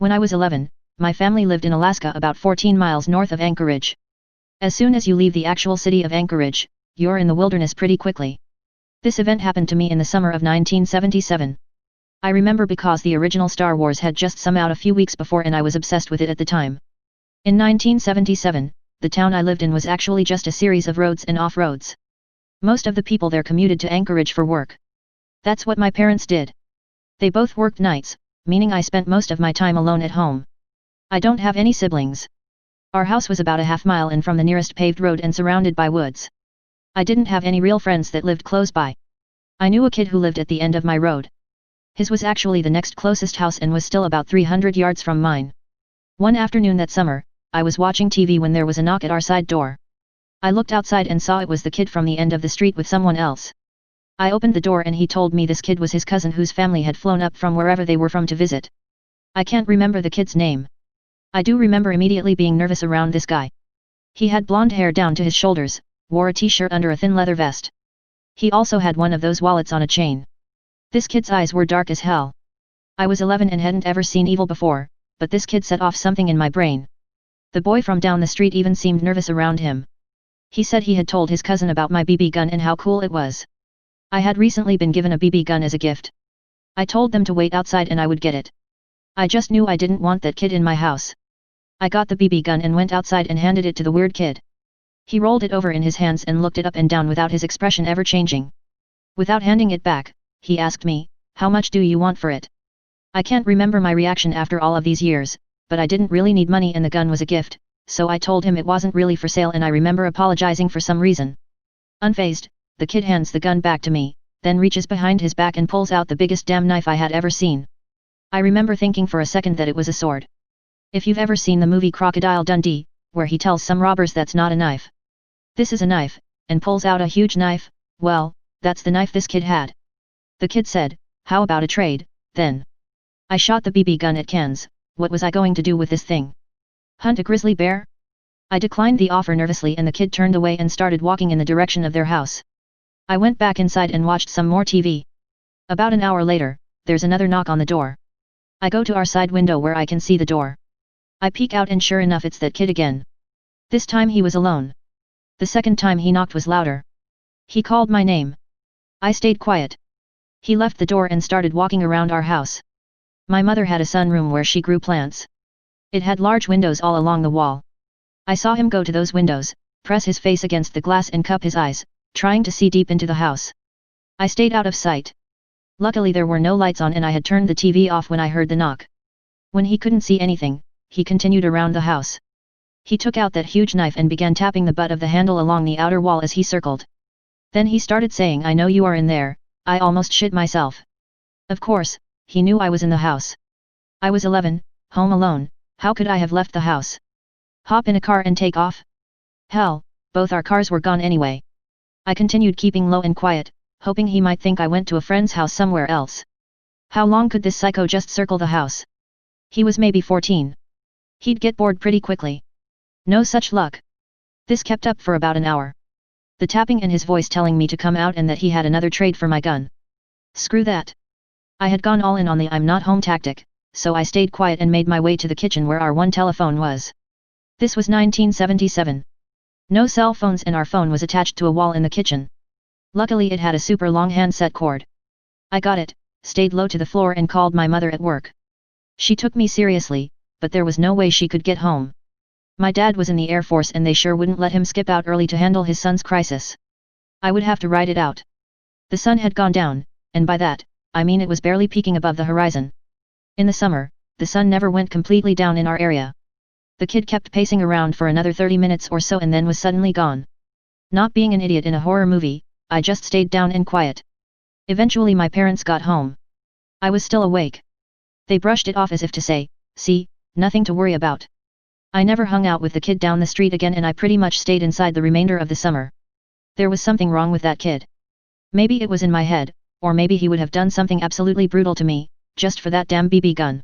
When I was 11, my family lived in Alaska about 14 miles north of Anchorage. As soon as you leave the actual city of Anchorage, you're in the wilderness pretty quickly. This event happened to me in the summer of 1977. I remember because the original Star Wars had just come out a few weeks before and I was obsessed with it at the time. In 1977, the town I lived in was actually just a series of roads and off-roads. Most of the people there commuted to Anchorage for work. That's what my parents did. They both worked nights, meaning I spent most of my time alone at home. I don't have any siblings. Our house was about a half-mile in from the nearest paved road and surrounded by woods. I didn't have any real friends that lived close by. I knew a kid who lived at the end of my road. His was actually the next closest house and was still about 300 yards from mine. One afternoon that summer, I was watching TV when there was a knock at our side door. I looked outside and saw it was the kid from the end of the street with someone else. I opened the door and he told me this kid was his cousin whose family had flown up from wherever they were from to visit. I can't remember the kid's name. I do remember immediately being nervous around this guy. He had blonde hair down to his shoulders, wore a t-shirt under a thin leather vest. He also had one of those wallets on a chain. This kid's eyes were dark as hell. I was 11 and hadn't ever seen evil before, but this kid set off something in my brain. The boy from down the street even seemed nervous around him. He said he had told his cousin about my BB gun and how cool it was. I had recently been given a BB gun as a gift. I told them to wait outside and I would get it. I just knew I didn't want that kid in my house. I got the BB gun and went outside and handed it to the weird kid. He rolled it over in his hands and looked it up and down without his expression ever changing. Without handing it back, he asked me, "How much do you want for it?" I can't remember my reaction after all of these years, but I didn't really need money and the gun was a gift, so I told him it wasn't really for sale and I remember apologizing for some reason. Unfazed, the kid hands the gun back to me, then reaches behind his back and pulls out the biggest damn knife I had ever seen. I remember thinking for a second that it was a sword. If you've ever seen the movie Crocodile Dundee, where he tells some robbers that's not a knife. This is a knife, and pulls out a huge knife, well, that's the knife this kid had. The kid said, "How about a trade, then?" I shot the BB gun at Ken's. What was I going to do with this thing? Hunt a grizzly bear? I declined the offer nervously and the kid turned away and started walking in the direction of their house. I went back inside and watched some more TV. About an hour later, there's another knock on the door. I go to our side window where I can see the door. I peek out and sure enough it's that kid again. This time he was alone. The second time he knocked was louder. He called my name. I stayed quiet. He left the door and started walking around our house. My mother had a sunroom where she grew plants. It had large windows all along the wall. I saw him go to those windows, press his face against the glass and cup his eyes, trying to see deep into the house. I stayed out of sight. Luckily there were no lights on and I had turned the TV off when I heard the knock. When he couldn't see anything, he continued around the house. He took out that huge knife and began tapping the butt of the handle along the outer wall as he circled. Then he started saying, "I know you are in there." I almost shit myself. Of course, he knew I was in the house. I was 11, home alone, how could I have left the house? Hop in a car and take off? Hell, both our cars were gone anyway. I continued keeping low and quiet, hoping he might think I went to a friend's house somewhere else. How long could this psycho just circle the house? He was maybe 14. He'd get bored pretty quickly. No such luck. This kept up for about an hour. The tapping and his voice telling me to come out and that he had another trade for my gun. Screw that. I had gone all in on the "I'm not home" tactic, so I stayed quiet and made my way to the kitchen where our one telephone was. This was 1977. No cell phones and our phone was attached to a wall in the kitchen. Luckily it had a super long handset cord. I got it, stayed low to the floor and called my mother at work. She took me seriously, but there was no way she could get home. My dad was in the Air Force and they sure wouldn't let him skip out early to handle his son's crisis. I would have to ride it out. The sun had gone down, and by that, I mean it was barely peeking above the horizon. In the summer, the sun never went completely down in our area. The kid kept pacing around for another 30 minutes or so and then was suddenly gone. Not being an idiot in a horror movie, I just stayed down and quiet. Eventually my parents got home. I was still awake. They brushed it off as if to say, "See, nothing to worry about." I never hung out with the kid down the street again and I pretty much stayed inside the remainder of the summer. There was something wrong with that kid. Maybe it was in my head, or maybe he would have done something absolutely brutal to me, just for that damn BB gun.